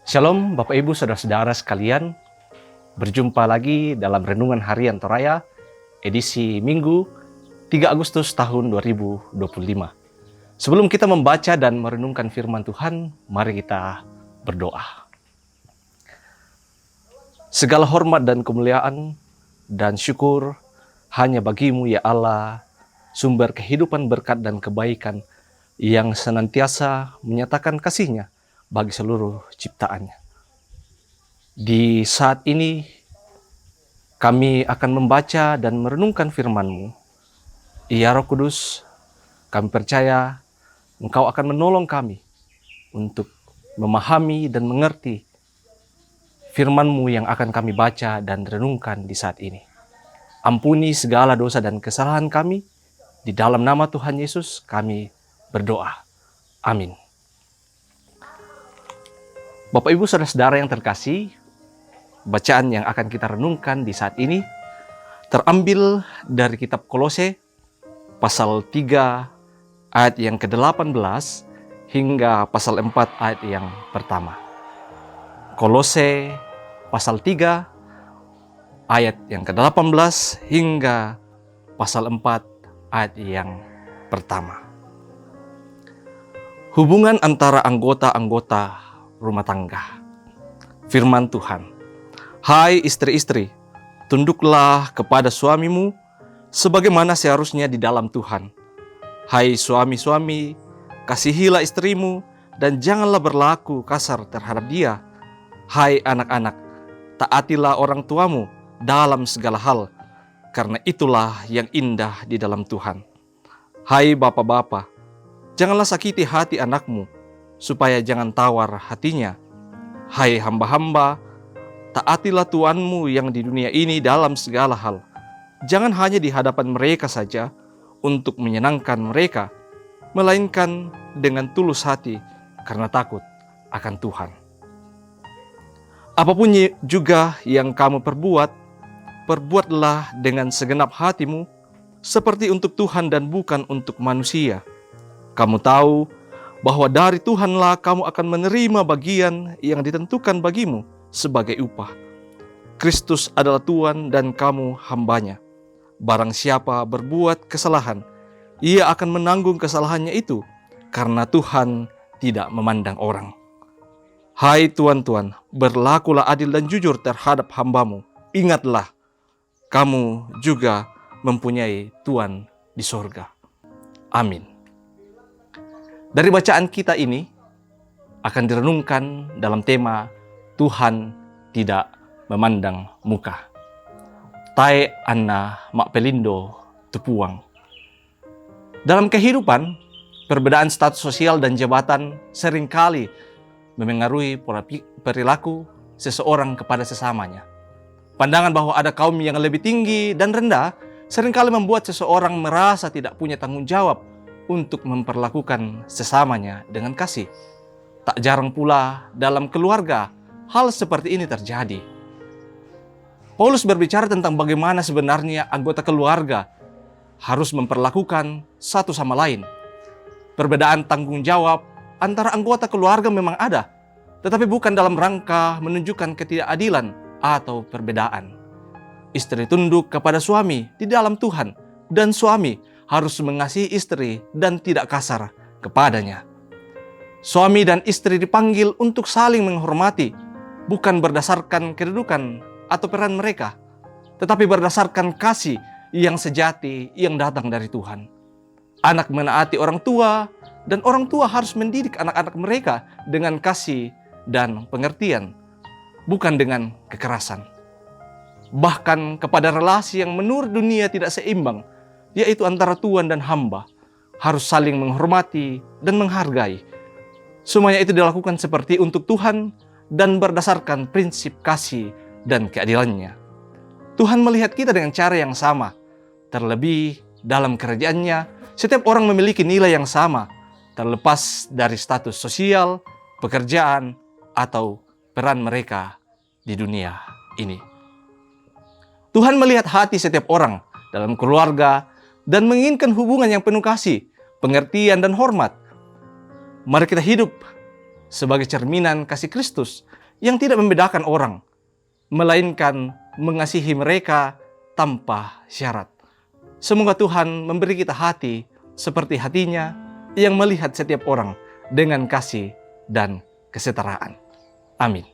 Shalom Bapak Ibu Saudara-saudara sekalian, berjumpa lagi dalam Renungan Harian Toraya, edisi Minggu 3 Agustus tahun 2025. Sebelum kita membaca dan merenungkan firman Tuhan, mari kita berdoa. Segala hormat dan kemuliaan dan syukur hanya bagi-Mu ya Allah, sumber kehidupan, berkat dan kebaikan yang senantiasa menyatakan kasih-Nya bagi seluruh ciptaannya. Di saat ini kami akan membaca dan merenungkan firman-Mu. Ya Roh Kudus, kami percaya Engkau akan menolong kami untuk memahami dan mengerti firman-Mu yang akan kami baca dan renungkan di saat ini. Ampuni segala dosa dan kesalahan kami. Di dalam nama Tuhan Yesus kami berdoa. Amin. Bapak Ibu Saudara-saudara yang terkasih, bacaan yang akan kita renungkan di saat ini terambil dari kitab Kolose pasal 3 ayat yang ke-18 hingga pasal 4 ayat yang pertama. Kolose pasal 3 ayat yang ke-18 hingga pasal 4 ayat yang pertama. Hubungan antara anggota-anggota rumah tangga. Firman Tuhan, hai istri-istri, tunduklah kepada suamimu sebagaimana seharusnya di dalam Tuhan. Hai suami-suami, kasihilah istrimu dan janganlah berlaku kasar terhadap dia. Hai anak-anak, taatilah orang tuamu dalam segala hal, karena itulah yang indah di dalam Tuhan. Hai bapak-bapak, janganlah sakiti hati anakmu, supaya jangan tawar hatinya. Hai hamba-hamba, taatilah tuanmu yang di dunia ini dalam segala hal. Jangan hanya di hadapan mereka saja untuk menyenangkan mereka, melainkan dengan tulus hati karena takut akan Tuhan. Apapun juga yang kamu perbuat, perbuatlah dengan segenap hatimu, seperti untuk Tuhan dan bukan untuk manusia. Kamu tahu bahwa dari Tuhanlah kamu akan menerima bagian yang ditentukan bagimu sebagai upah. Kristus adalah Tuhan dan kamu hambanya. Barang siapa berbuat kesalahan, ia akan menanggung kesalahannya itu, karena Tuhan tidak memandang orang. Hai tuan-tuan, berlakulah adil dan jujur terhadap hambamu. Ingatlah, kamu juga mempunyai Tuhan di sorga. Amin. Dari bacaan kita ini akan direnungkan dalam tema Tuhan tidak memandang muka. Tae anna makpelindo tupuang. Dalam kehidupan, perbedaan status sosial dan jabatan seringkali memengaruhi pola perilaku seseorang kepada sesamanya. Pandangan bahwa ada kaum yang lebih tinggi dan rendah seringkali membuat seseorang merasa tidak punya tanggung jawab untuk memperlakukan sesamanya dengan kasih. Tak jarang pula dalam keluarga hal seperti ini terjadi. Paulus berbicara tentang bagaimana sebenarnya anggota keluarga harus memperlakukan satu sama lain. Perbedaan tanggung jawab antara anggota keluarga memang ada, tetapi bukan dalam rangka menunjukkan ketidakadilan atau perbedaan. Istri tunduk kepada suami di dalam Tuhan, dan suami harus mengasihi istri dan tidak kasar kepadanya. Suami dan istri dipanggil untuk saling menghormati, bukan berdasarkan kedudukan atau peran mereka, tetapi berdasarkan kasih yang sejati yang datang dari Tuhan. Anak menaati orang tua, dan orang tua harus mendidik anak-anak mereka dengan kasih dan pengertian, bukan dengan kekerasan. Bahkan kepada relasi yang menurut dunia tidak seimbang, yaitu antara tuan dan hamba, harus saling menghormati dan menghargai. Semuanya itu dilakukan seperti untuk Tuhan dan berdasarkan prinsip kasih dan keadilannya. Tuhan melihat kita dengan cara yang sama. Terlebih dalam kerajaan-Nya, setiap orang memiliki nilai yang sama, terlepas dari status sosial, pekerjaan, atau peran mereka di dunia ini. Tuhan melihat hati setiap orang dalam keluarga dan menginginkan hubungan yang penuh kasih, pengertian, dan hormat. Mari kita hidup sebagai cerminan kasih Kristus yang tidak membedakan orang, melainkan mengasihi mereka tanpa syarat. Semoga Tuhan memberi kita hati seperti hatinya yang melihat setiap orang dengan kasih dan kesetaraan. Amin.